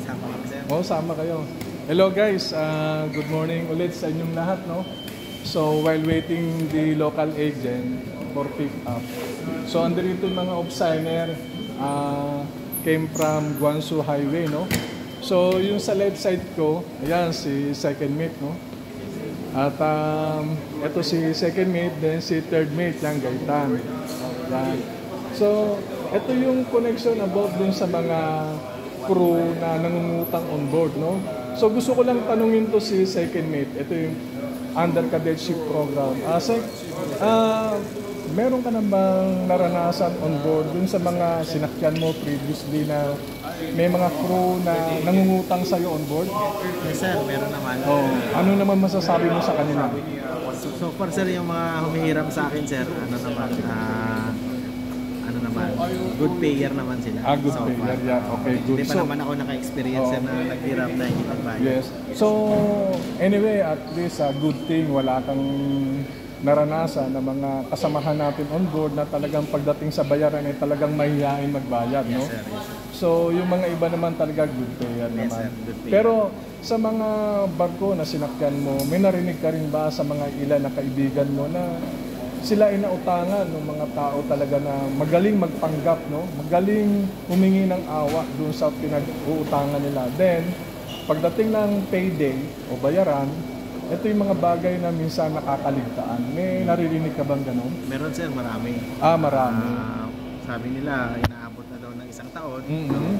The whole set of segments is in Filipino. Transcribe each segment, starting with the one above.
Sama kami, sir. Oo, sama kayo. Hello guys, good morning ulit sa inyong lahat, no? So while waiting the local agent for pick up, so andito yung mga off-signer came from Guangzhou Highway, no? So yung sa left side ko, ayan si second mate, no? At ito si second mate, then si third mate, yung Gaitan. Yan. So ito yung connection about dun sa mga crew na nangungutang on board, no? So gusto ko lang tanungin to si second mate. Ito yung under cadetship program. Sek, meron ka na bang naranasan on board dun sa mga sinakyan mo previously na may mga crew na nangungutang sa'yo on board? Yes, sir. Meron naman. Oh, ano naman masasabi mo sa kanila? So far, sir, yung mga humihiram sa akin, sir, good payer naman sila. Good so payer, far. yeah. Okay, good. Hindi pa naman ako naka-experience sir, na naghiram na hindi nagbayad. Yes. So, anyway, at least good thing wala kang naranasan na mga kasamahan natin on board na talagang pagdating sa bayaran ay talagang mahihain magbayad, no? Yes, sir. Yes, sir. So, yung mga iba naman talaga good payer naman. Yes, sir. Good payer. Pero sa mga barko na sinakyan mo, may narinig ka rin ba sa mga ilan na kaibigan mo na sila inautangan ng mga tao talaga na magaling magpanggap, no? Magaling humingi ng awa doon sa pinag-uutangan nila. Then, pagdating ng payday o bayaran, ito yung mga bagay na minsan nakakaligtaan. May naririnig ka bang ganun? Meron, sir, marami. Marami. Sabi nila, inaabot na daw ng isang taon. Mm-hmm.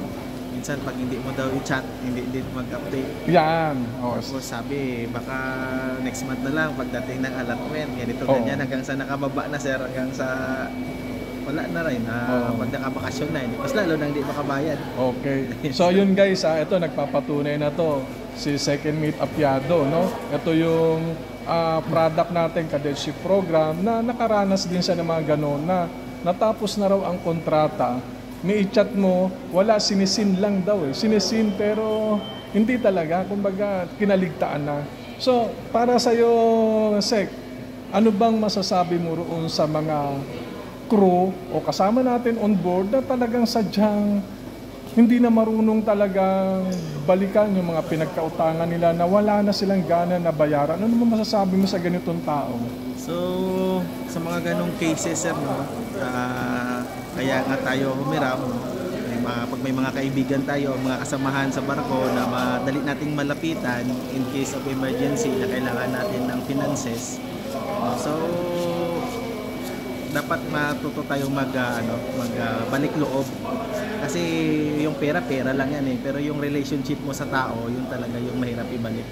Minsan, pag hindi mo daw i-chat, hindi mag-update. Yan. Oh. Tapos sabi, baka next month na lang pagdating ng allotment, ganito, Oo. ganyan, hanggang sa nakababa na, sir, hanggang sa wala na rin, pag nakabakasyon na, mas lalo nang hindi makabayad. Okay. So yun guys, ito nagpapatunay na to si second mate Apiado, no? Ito yung product natin cadetship program na nakaranas din siya ng mga ganon na natapos na raw ang kontrata. May i-chat mo, wala, sinisin lang daw eh. Sinisin pero hindi talaga, kumbaga kinaligtaan na. So para sa'yo, Sek, ano bang masasabi mo roon sa mga crew o kasama natin on board na talagang sadyang hindi na marunong talagang balikan yung mga pinagkautangan nila na wala na silang gana na bayaran? Ano naman masasabi mo sa ganitong tao? So, sa mga ganong cases, sir, no, kaya nga tayo humiram, no? Pag may mga kaibigan tayo, mga kasamahan sa barko na madali nating malapitan in case of emergency na kailangan natin ng finances. So, dapat matuto tayong magbalik loob. Kasi yung pera lang yan eh. Pero yung relationship mo sa tao, yun talaga yung mahirap ibalik.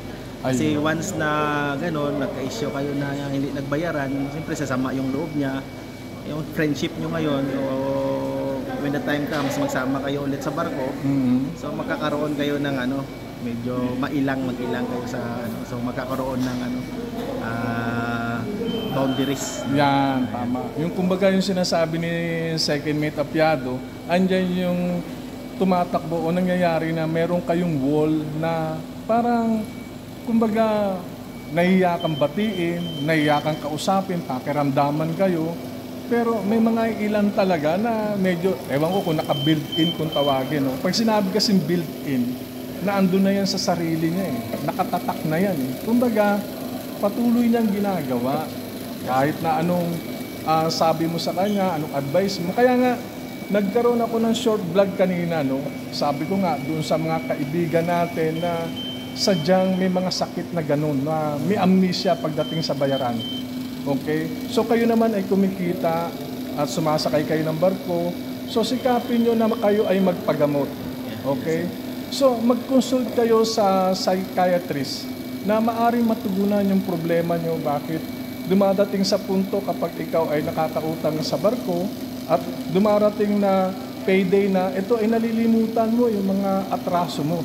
Kasi once na gano'n, nagka-issue kayo na hindi nagbayaran, siyempre sasama yung loob niya. Yung friendship nyo ngayon, when the time comes, magsama kayo ulit sa barko. Mm-hmm. So magkakaroon kayo ng medyo mag-ilang kayo sa so magkakaroon ng boundaries. Yan, tama. Yung kumbaga yung sinasabi ni second mate Apiado, andyan yung tumatakbo o nangyayari na meron kayong wall na parang kumbaga nahiya kang batiin, nahiya kang kausapin, pakiramdaman kayo. Pero may mga ilan talaga na medyo, ewan ko kung naka-built-in kung tawagin. No? Pag sinabi kasing built-in, na andun na yan sa sarili niya eh. Nakatatak na yan eh. Kumbaga, patuloy niyang ginagawa. Kahit na anong sabi mo sa kanya, anong advice mo. Kaya nga, nagkaroon ako ng short vlog kanina. No? Sabi ko nga, doon sa mga kaibigan natin na sadyang may mga sakit na ganun, na may amnesia pagdating sa bayaran. Okay? So kayo naman ay kumikita at sumasakay kayo ng barko. So sikapin nyo na kayo ay magpagamot. Okay? So mag-consult kayo sa psychiatrist na maaring matugunan yung problema nyo. Bakit dumadating sa punto kapag ikaw ay nakakautang sa barko at dumarating na payday na ito ay nalilimutan mo yung mga atraso mo.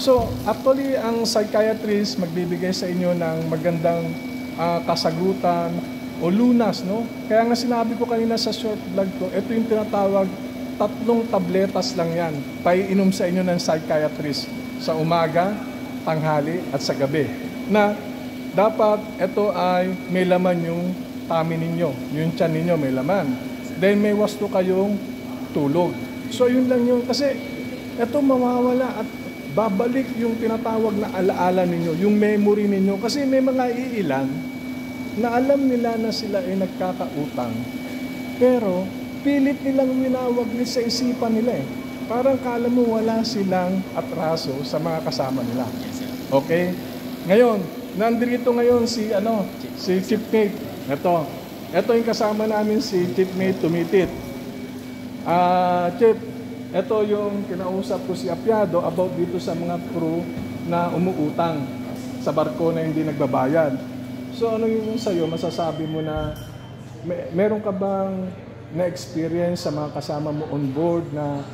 So actually ang psychiatrist magbibigay sa inyo ng magandang kasagutan o lunas, no? Kaya nga sinabi ko kanina sa short vlog ko, ito yung tinatawag 3 tabletas lang yan. Paiinom sa inyo ng psychiatrist sa umaga, tanghali at sa gabi. Na dapat ito ay may laman yung tummy ninyo, yung tiyan ninyo may laman. Then may wasto kayong tulog. So yun lang yun. Kasi ito mawawala at babalik yung tinatawag na alaala ninyo, yung memory ninyo. Kasi may mga iilan na alam nila na sila ay nagkakautang, pero pilit nilang winawag sa isipan nila eh. Parang kala mo wala silang atraso sa mga kasama nila. Okay? Ngayon, nandito ngayon si Chief Mate. Ito yung kasama namin si Chief Mate Tumitit. Chief, ito yung kinausap ko si Apiado about dito sa mga crew na umuutang sa barko na hindi nagbabayad. So ano yung sa'yo, masasabi mo na meron ka bang na-experience sa mga kasama mo on board na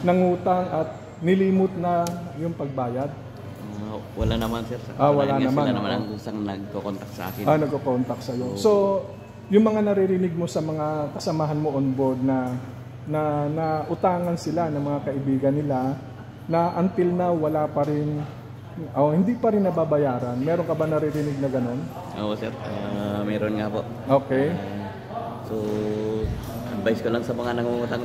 nangutang at nilimot na yung pagbayad? Wala naman, sir. Wala naman. Sila naman ang gustang nagko-contact sa akin. Nagko-contact sa'yo. So, yung mga naririnig mo sa mga kasamahan mo on board na utangan sila ng mga kaibigan nila na until now wala pa rin, hindi pa rin nababayaran. Meron ka ba naririnig na gano'n? Oo, sir. Meron nga po. Okay. So, advice ko lang sa mga nangungutang,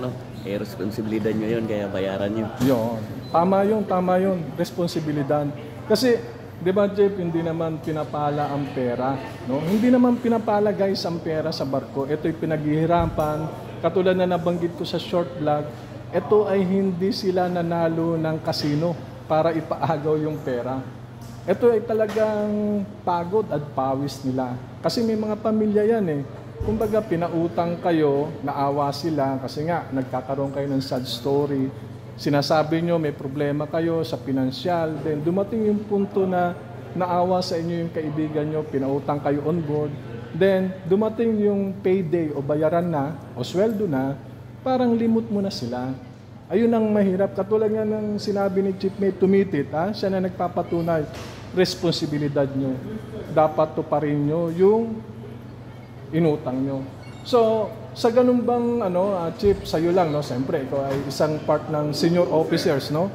responsibilidad nyo yun, kaya bayaran nyo. Yun. Tama yun. Responsibilidad. Kasi, di ba, Jeff, hindi naman pinapala ang pera. No? Hindi naman pinapala, guys, ang pera sa barko. Ito'y pinaghihirapan. Katulad na nabanggit ko sa short vlog, ito ay hindi sila nanalo ng kasino para ipaagaw yung pera. Ito ay talagang pagod at pawis nila. Kasi may mga pamilya yan eh. Kumbaga, pinautang kayo, naawa sila kasi nga, nagkakaroon kayo ng sad story. Sinasabi nyo, may problema kayo sa pinansyal. Then, dumating yung punto na naawa sa inyo yung kaibigan nyo, pinautang kayo on board. Then, dumating yung payday o bayaran na, o sweldo na, parang limot mo na sila. Ayun ang mahirap. Katulad nga ng sinabi ni Chief Mate Tumitit, siya na nagpapatunay, responsibilidad nyo. Dapat tuparin nyo yung inutang nyo. So, sa ganun bang, Chief, sa'yo lang, no? Siyempre, ikaw ay isang part ng senior officers, no?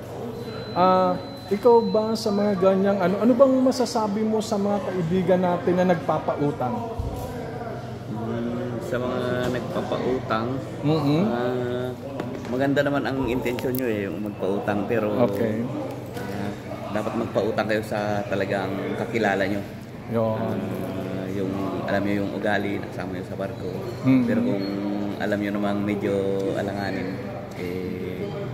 Ikaw ba sa mga ganyang, ano bang masasabi mo sa mga kaibigan natin na nagpapautang? Sa mga nagpapautang, maganda naman ang intensyon nyo yung magpautang, pero okay. Dapat magpautang kayo sa talagang kakilala nyo. Yung alam nyo yung ugali, nakasama nyo sa barko. Pero kung alam nyo namang medyo alanganin,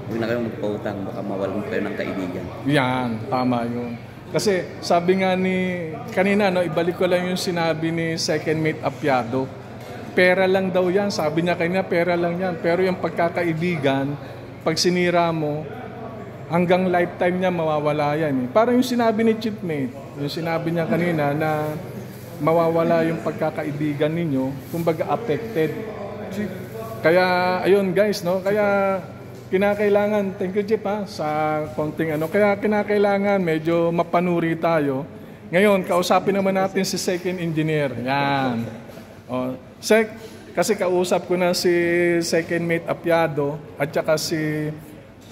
huwag na kayong magpautang, baka mawalan kayo ng kaibigan. Yan, tama yun. Kasi sabi nga ni, kanina, ibalik ko lang yung sinabi ni Second Mate Apiado, pera lang daw yan. Sabi niya kanina, pera lang yan. Pero yung pagkakaibigan, pag sinira mo, hanggang lifetime niya mawawala yan. Parang yung sinabi ni Chief Mate, yung sinabi niya kanina na mawawala yung pagkakaibigan ninyo, kumbaga affected. Kaya, ayun guys, no? Kaya, kinakailangan, thank you Jeep sa konting kaya kinakailangan medyo mapanuri tayo. Ngayon, kausapin naman natin si Second Engineer. Yan. Sec, kasi kausap ko na si Second Mate Apiado at saka si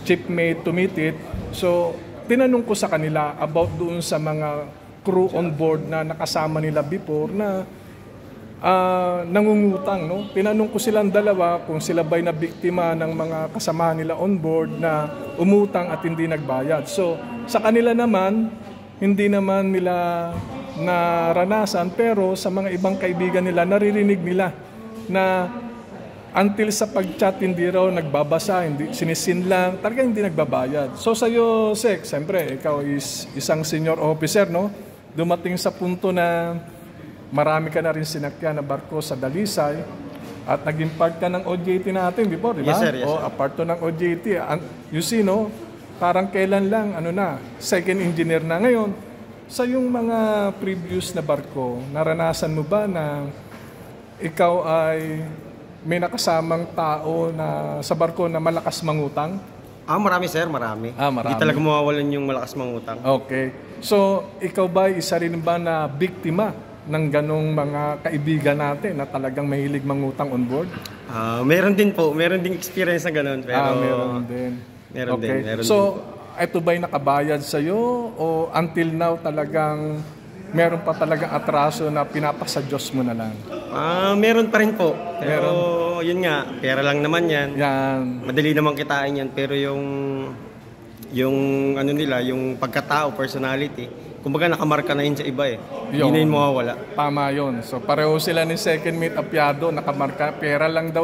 Chief Mate Tumitit. So, tinanong ko sa kanila about doon sa mga crew on board na nakasama nila before na nangungutang, no? Tinanong ko silang dalawa kung sila ba'y nabiktima ng mga kasama nila on board na umutang at hindi nagbayad. So, sa kanila naman, hindi naman nila naranasan, pero sa mga ibang kaibigan nila, naririnig nila na until sa pag-chat, hindi raw nagbabasa, hindi, sinisin lang, talaga hindi nagbabayad. So, sa'yo, Sek, siyempre, ikaw is isang senior officer, no? Dumating sa punto na marami ka na rin sinakyan na barko sa Dalisay at naging part ka ng OJT natin before, di ba? Yes, sir. Yes, sir. Part to ng OJT. You see, no? Parang kailan lang, second engineer na ngayon. Sa yung mga previous na barko, naranasan mo ba na ikaw ay may nakasamang tao na sa barko na malakas mangutang? Marami sir, marami. Marami. Hindi talaga mawawalan yung malakas mangutang. Okay. So, ikaw ba isa rin ba na biktima ng ganong mga kaibigan natin na talagang mahilig mangutang on board? Meron din po. Meron din experience na ganon. Pero meron din. Meron din. Meron so, ito ba'y nakabayad sa'yo o until now talagang meron pa talagang atraso na pinapasa Diyos mo na lang? Meron pa rin po. Pero yun nga, pera lang naman yan. Yan. Madali naman kitain yan. Pero yung yung ano nila, yung pagkatao, personality, kumbaga nakamarka na yun sa iba eh. Hindi na yun mawawala. Tama yun. So pareho sila ni second mate Apiado, nakamarka, pera lang daw